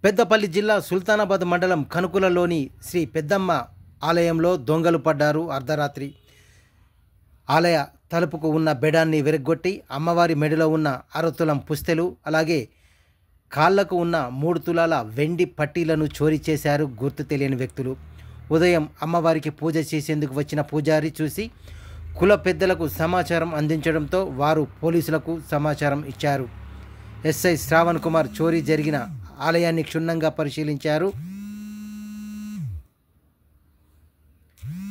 పెద్దపల్లి జిల్లా సుల్తానాబాద్ మండలం కనుకులలోని శ్రీ పెద్దమ్మ ఆలయంలో దొంగలు పడ్డారు. అర్ధరాత్రి ఆలయ తలుపుకు ఉన్న బెడాన్ని విరగ్గొట్టి అమ్మవారి మెడలో ఉన్న అరతులం పుస్తెలు అలాగే కాళ్లకు ఉన్న 3 తులాల వెండి పట్టీలను చోరీ చేశారు గుర్తు తెలియని వ్యక్తులు. ఉదయం అమ్మవారికి పూజ చేసేందుకు వచ్చిన పూజారి చూసి కుల పెద్దలకు సమాచారం అందించడంతో వారు పోలీసులకు సమాచారం ఇచ్చారు. ఎస్ఐ శ్రావణ్ కుమార్ చోరీ జరిగిన ఆలయాన్ని క్షుణ్ణంగా పరిశీలించారు.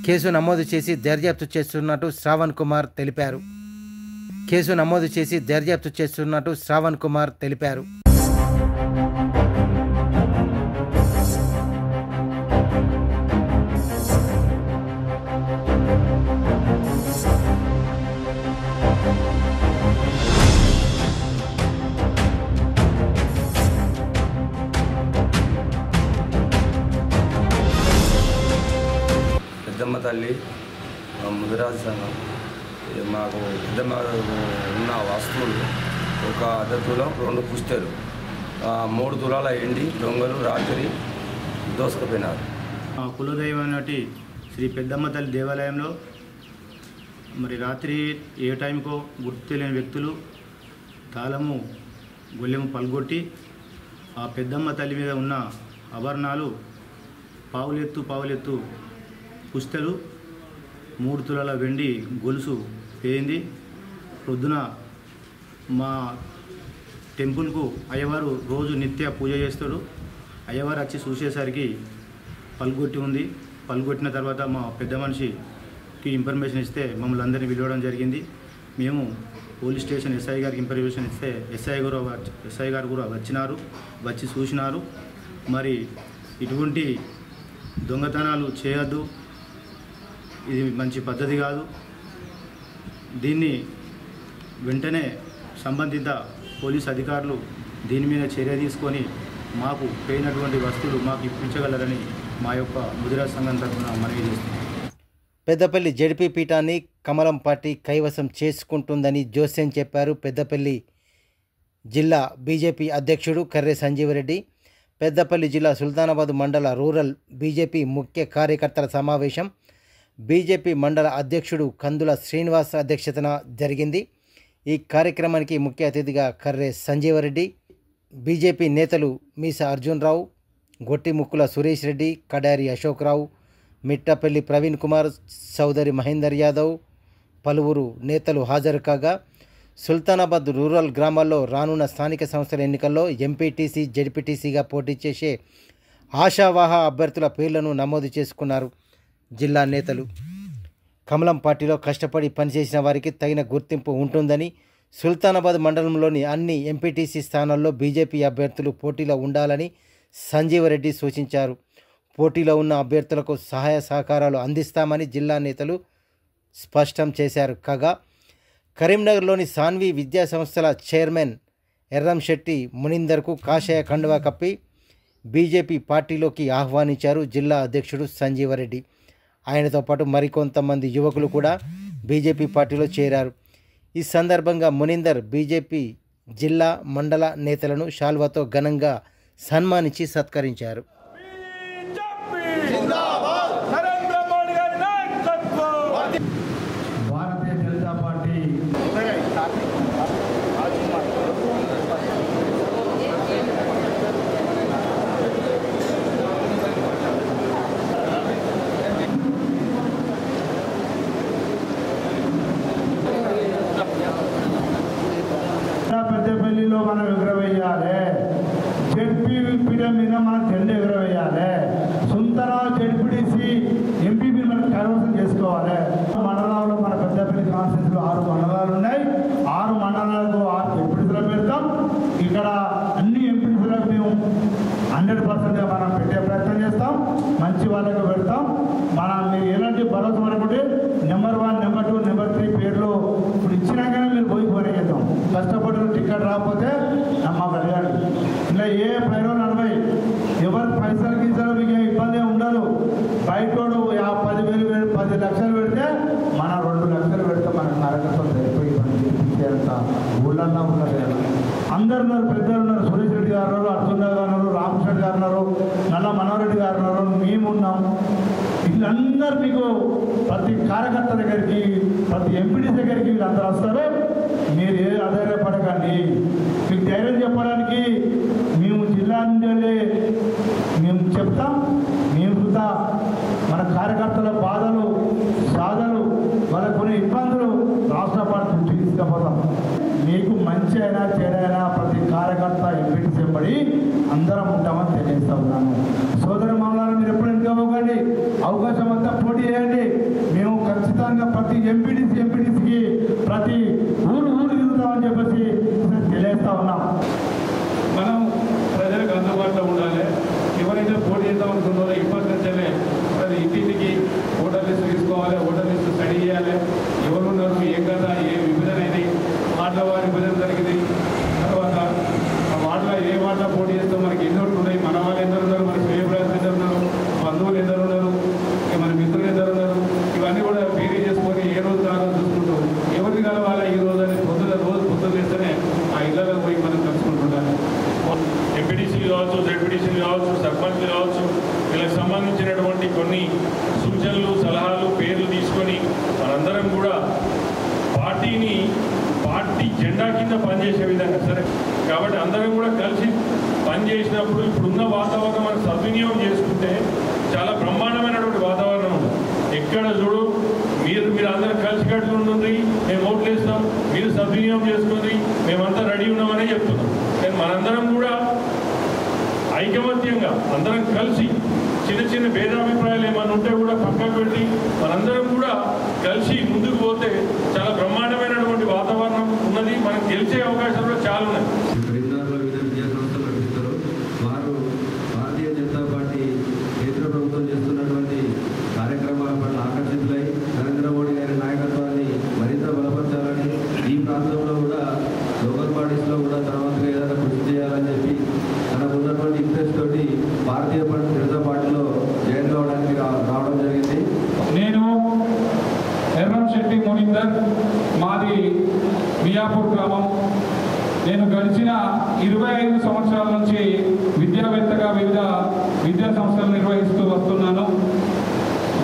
కేసు నమోదు చేసి దర్యాప్తు చేస్తున్నట్టు శ్రావణ్ కుమార్ తెలిపారు. పెద్దమ్మ తల్లి ముదిరాజు సంఘం మాకు పెద్దమ్మ ఉన్న వస్తువులు ఒక అర్ధ తులం 2 పుస్తెలు 3 తులాల ఎండి దొంగలు రాత్రి దోసుకుపోయినారు. కులదైవం నాటి శ్రీ పెద్దమ్మ తల్లి దేవాలయంలో మరి రాత్రి ఏ టైంకో గుర్తు తెలియని వ్యక్తులు తాళము గొల్లెము పల్గొట్టి ఆ పెద్దమ్మ తల్లి మీద ఉన్న ఆభరణాలు పావులెత్తు పుస్తెలు 3 తులాల వెండి గొలుసు పోయింది. పొద్దున మా టెంపుల్కు అయ్యవారు రోజు నిత్య పూజ చేస్తాడు. అయ్యవారు వచ్చి చూసేసరికి పలుగొట్టి ఉంది. పలుగొట్టిన తర్వాత మా పెద్ద మనిషికి ఇన్ఫర్మేషన్ ఇస్తే మమ్మల్ని అందరినీ పిలవడం జరిగింది. మేము పోలీస్ స్టేషన్ ఎస్ఐ గారికి ఇన్ఫర్మేషన్ ఇస్తే ఎస్ఐ గారు కూడా వచ్చి చూసినారు. మరి ఇటువంటి దొంగతనాలు చేయొద్దు, ఇది మంచి పద్ధతి కాదు. దీన్ని వెంటనే సంబంధిత పోలీస్ అధికారులు దీని మీద చర్య తీసుకొని మాకు పోయినటువంటి వస్తువులు మాకు ఇప్పించగలరని మా యొక్క ముదిరాజ్ సంఘం తరఫున మనవి చేస్తున్నాం. పెద్దపల్లి జడ్పీ పీఠాన్ని కమలం పార్టీ కైవసం చేసుకుంటుందని జోస్యం చెప్పారు పెద్దపల్లి జిల్లా బీజేపీ అధ్యక్షుడు కర్రె సంజీవరెడ్డి. పెద్దపల్లి జిల్లా సుల్తానాబాద్ మండల రూరల్ బీజేపీ ముఖ్య కార్యకర్తల సమావేశం బీజేపీ మండల అధ్యక్షుడు కందుల శ్రీనివాస్ అధ్యక్షతన జరిగింది. ఈ కార్యక్రమానికి ముఖ్య అతిథిగా కర్రె సంజీవరెడ్డి, బీజేపీ నేతలు మీసా అర్జున్ రావు, గొట్టిముక్కుల సురేష్ రెడ్డి, కడారి అశోక్ రావు, మిట్టపల్లి ప్రవీణ్ కుమార్, చౌదరి మహేందర్ యాదవ్ పలువురు నేతలు హాజరు కాగా సుల్తానాబాద్ రూరల్ గ్రామాల్లో రానున్న స్థానిక సంస్థల ఎన్నికల్లో ఎంపీటీసీ జడ్పీటీసీగా పోటీ చేసే ఆశావాహ అభ్యర్థుల పేర్లను నమోదు చేసుకున్నారు జిల్లా నేతలు. కమలం పార్టీలో కష్టపడి పనిచేసిన వారికి తగిన గుర్తింపు ఉంటుందని, సుల్తానాబాద్ మండలంలోని అన్ని ఎంపీటీసీ స్థానాల్లో బీజేపీ అభ్యర్థులు పోటీలో ఉండాలని సంజీవరెడ్డి సూచించారు. పోటీలో ఉన్న అభ్యర్థులకు సహాయ సహకారాలు అందిస్తామని జిల్లా నేతలు స్పష్టం చేశారు. కాగా కరీంనగర్లోని సాన్వి విద్యా సంస్థల చైర్మన్ ఎర్రంశెట్టి మునిందర్కు కాషాయ కండువా కప్పి బీజేపీ పార్టీలోకి ఆహ్వానించారు జిల్లా అధ్యక్షుడు సంజీవరెడ్డి. ఆయనతో పాటు మరికొంతమంది యువకులు కూడా బీజేపీ పార్టీలో చేరారు. ఈ సందర్భంగా మునిందర్ బీజేపీ జిల్లా మండల నేతలను శాల్వాతో ఘనంగా సన్మానించి సత్కరించారు. పెద్దపల్లిలో మనం ఎగురవేయాలి, జడ్పీ పీఠం మీద మనం జెండా ఎగురవేయాలి, సుల్తానాబాద్ జడ్పీటీసీ ఎంపీపీ మనం కైవసం చేసుకోవాలి. మండలంలో మన పెద్దపల్లి కాన్స్టిట్యూన్సీలో 6 మండలాలు ఉన్నాయి. 6 మండలాలకు 6 ఎంపీటీసీలు పెడతాం. ఇక్కడ అన్ని ఎంపీటీసీలకు మేము 100% మనం పెట్టే ప్రయత్నం చేస్తాం. మంచి వాళ్ళకు పెడతాం. మీరు ఎలాంటి భరోసా అనుకుంటే నెంబర్ 1, నెంబర్ 2, నెంబర్ 3 పేర్లు ఇప్పుడు ఇచ్చినాకనే మీరు పోయి చేద్దాం. కష్టపడి టికెట్ రాకపోతే మాకు అడిగాడు. ఇలా ఏ పైరోలు 40 ఎవరు పైసలు గీసాలో మీకు ఇబ్బంది ఉండదు. బయటోడు 10,000 10 లక్షలు పెడితే మన 2 లక్షలు పెడితే మన కార్యకర్తలు సరిపోయి పని చేయించేంత ఊళ్ళన్నా ఉన్నది. అందరూ అందరు ఉన్నారు, పెద్దలు ఉన్నారు, సురేష్ రెడ్డి గారు ఉన్నారు, అర్జున్ గారు ఉన్నారు, రామకృష్ణ గారు ఉన్నారు, నల్ల మనోహరెడ్డి గారు ఉన్నారు, మేము ఉన్నాం. వీళ్ళందరూ మీకు ప్రతి కార్యకర్త దగ్గరికి, ప్రతి ఎంపీడీ దగ్గరికి వీళ్ళందరూ వస్తారు. మీరు ఏ ఆధారపడకండి. మీకు ధైర్యం చెప్పడానికి మేము జిల్లా నుండి మేము చెప్తాం. మేము కూడా మన కార్యకర్తల బాధలు, సాధలు, వాళ్ళకు కొన్ని ఇబ్బందులు రాష్ట్ర పార్టీ నుంచి తీసుకుపోతాం. మీకు మంచి అయినా చెడైనా ప్రతి కార్యకర్త ఎంపీటీ చెంబడి అందరం ఉంటామని తెలియజేస్తా ఉన్నాను. సోదరు మామూలు మీరు ఎప్పుడు ఎంచుకోకండి, అవకాశం అంతా పోటీ చేయండి. మేము ఖచ్చితంగా ప్రతి ఎంపీటీసీకి ప్రతి ఊరు తిరుగుతామని చెప్పేసి తెలియజేస్తా ఉన్నాం. మనం ప్రజలకు అందుబాటులో ఉండాలి. ఎవరైతే పోటీ చేద్దాం అనుకున్నారో ఇప్పటి నుంచే ప్రతి ఇంటింటికి ఓటర్ లిస్టు తీసుకోవాలి, ఓటర్ లిస్టు స్టడీ చేయాలి. ఎవరున్నారు, ఏం కదా, ఏ విభజన అయింది, వార్డుల వారి విభజన జరిగింది, తర్వాత ఆ వార్డులో ఏ వార్డులో పోటీ చేస్తాం, మనకి ఎన్ని ఓట్లు ఉన్నాయి, మన వాళ్ళు ఎందరు ఉన్నారు, మన ఫేవరెట్స్ ఎందరు ఉన్నారు, బంధువులు ఎందరు ఉన్నారు, మన మిత్రులు ఎందరు ఉన్నారు, ఇవన్నీ కూడా వేరే చేసుకొని ఏ రోజు కాదో చూసుకుంటూ ఎవరిని కలవాలి ఈ రోజు అని రోజు పొద్దున్న చేస్తేనే ఆ ఇళ్లలో పోయి మనం కలుసుకుంటుంటాము. ఎంపీటీసీలు కావచ్చు, జెడ్పీటీసీలు కావచ్చు, సర్పంచ్లు కావచ్చు, వీళ్ళకి సంబంధించినటువంటి కొన్ని సూచనలు, సలహాలు, పేర్లు తీసుకొని మనందరం కూడా పార్టీ జెండా కింద పనిచేసే విధంగా సరే. కాబట్టి అందరం కూడా కలిసి పనిచేసినప్పుడు ఇప్పుడున్న వాతావరణం మనం సద్వినియోగం చేసుకుంటే చాలా బ్రహ్మాండమైనటువంటి వాతావరణం ఉంది. ఎక్కడ చూడు మీరు అందరూ కలిసికట్టుగా ఉంటుంది, మేము ఓట్లు వేస్తాం, మీరు సద్వినియోగం చేసుకుని మేమంతా రెడీ ఉన్నామనే చెప్తున్నాం. కానీ మనందరం కూడా ఐకమత్యంగా అందరం కలిసి చిన్న భేదాభిప్రాయాలు ఏమైనా ఉంటే కూడా పక్కకు పెట్టి మనందరం కూడా కలిసి ముందుకు పోతే చాలా బ్రహ్మాండమైనటువంటి వాతావరణం ఉన్నది. మనం గెలిచే అవకాశాలు కూడా చాలా ఉన్నాయి. విద్యా సంస్థలు నడిపిస్తారు. వారు భారతీయ జనతా పార్టీ కేంద్ర ప్రభుత్వం చేస్తున్నటువంటి కార్యక్రమాల పట్ల ఆకర్షితులై నరేంద్ర మోడీ గారి నాయకత్వాన్ని మరింత బలపరచాలని, ఈ ప్రాంతంలో కూడా లోకల్ బాడీస్లో కూడా తర్వాత ఏదైనా కృషి చేయాలని చెప్పి తనకు ఉన్నటువంటి ఇంట్రెస్ట్ తోటి భారతీయ జనతా పార్టీలో జాయిన్ కావడానికి రావడం జరిగింది. నేను ఎర్రంశెట్టి మునీందర్, మాది మియాపూర్ గ్రామం. నేను గడిచిన 25 సంవత్సరాల నుంచి విద్యావేత్తగా వివిధ విద్యా సంస్థలు నిర్వహిస్తూ వస్తున్నాను.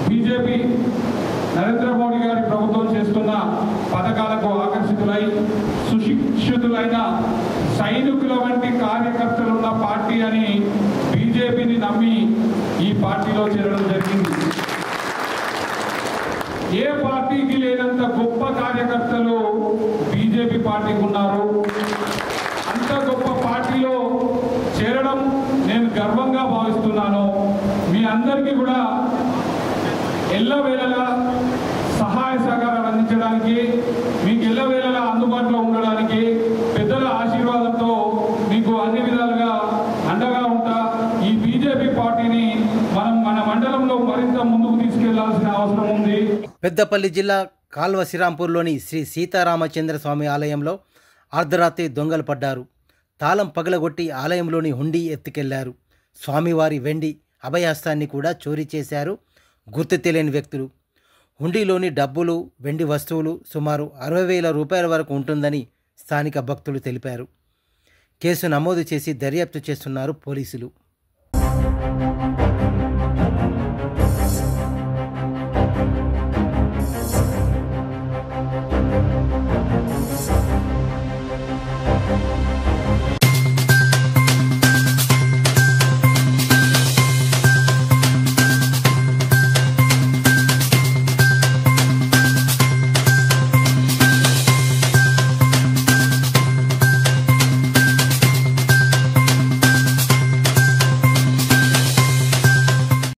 బీజేపీ నరేంద్ర మోడీ గారి ప్రభుత్వం చేస్తున్న పథకాలకు ఆకర్షితులై సుశిక్షితులైన సైనికుల వంటి కార్యకర్తలున్న పార్టీ అని బీజేపీని నమ్మి ఈ పార్టీలో చేరడం జరిగింది. ఏ పార్టీకి లేనంత గొప్ప కార్యకర్తలు బీజేపీ పార్టీకి ఉన్నారు. అంత గొప్ప పార్టీలో చేరడం నేను గర్వంగా భావిస్తున్నాను. మీ అందరికీ కూడా ఎల్లవేళలా సహాయ సహకారాలు అందించడానికి, మీకు ఎల్లవేళలా అందుబాటులో ఉండడానికి, పెద్దల ఆశీర్వాదంతో మీకు అన్ని విధాలుగా అండగా ఉంటా. ఈ బీజేపీ పార్టీని మన మండలంలో మరింత ముందుకు తీసుకెళ్లాల్సిన అవసరం ఉంది. పెద్దపల్లి జిల్లా కాల్వ శ్రీరాంపూర్లోని శ్రీ సీతారామచంద్ర స్వామి ఆలయంలో అర్ధరాత్రి దొంగలు పడ్డారు. తాళం పగలగొట్టి ఆలయంలోని హుండీ ఎత్తుకెళ్లారు. స్వామివారి వెండి అభయహస్తాన్ని కూడా చోరీ చేశారు గుర్తు తెలియని వ్యక్తులు. హుండీలోని డబ్బులు, వెండి వస్తువులు సుమారు 60,000 రూపాయల వరకు ఉంటుందని స్థానిక భక్తులు తెలిపారు. కేసు నమోదు చేసి దర్యాప్తు చేస్తున్నారు పోలీసులు.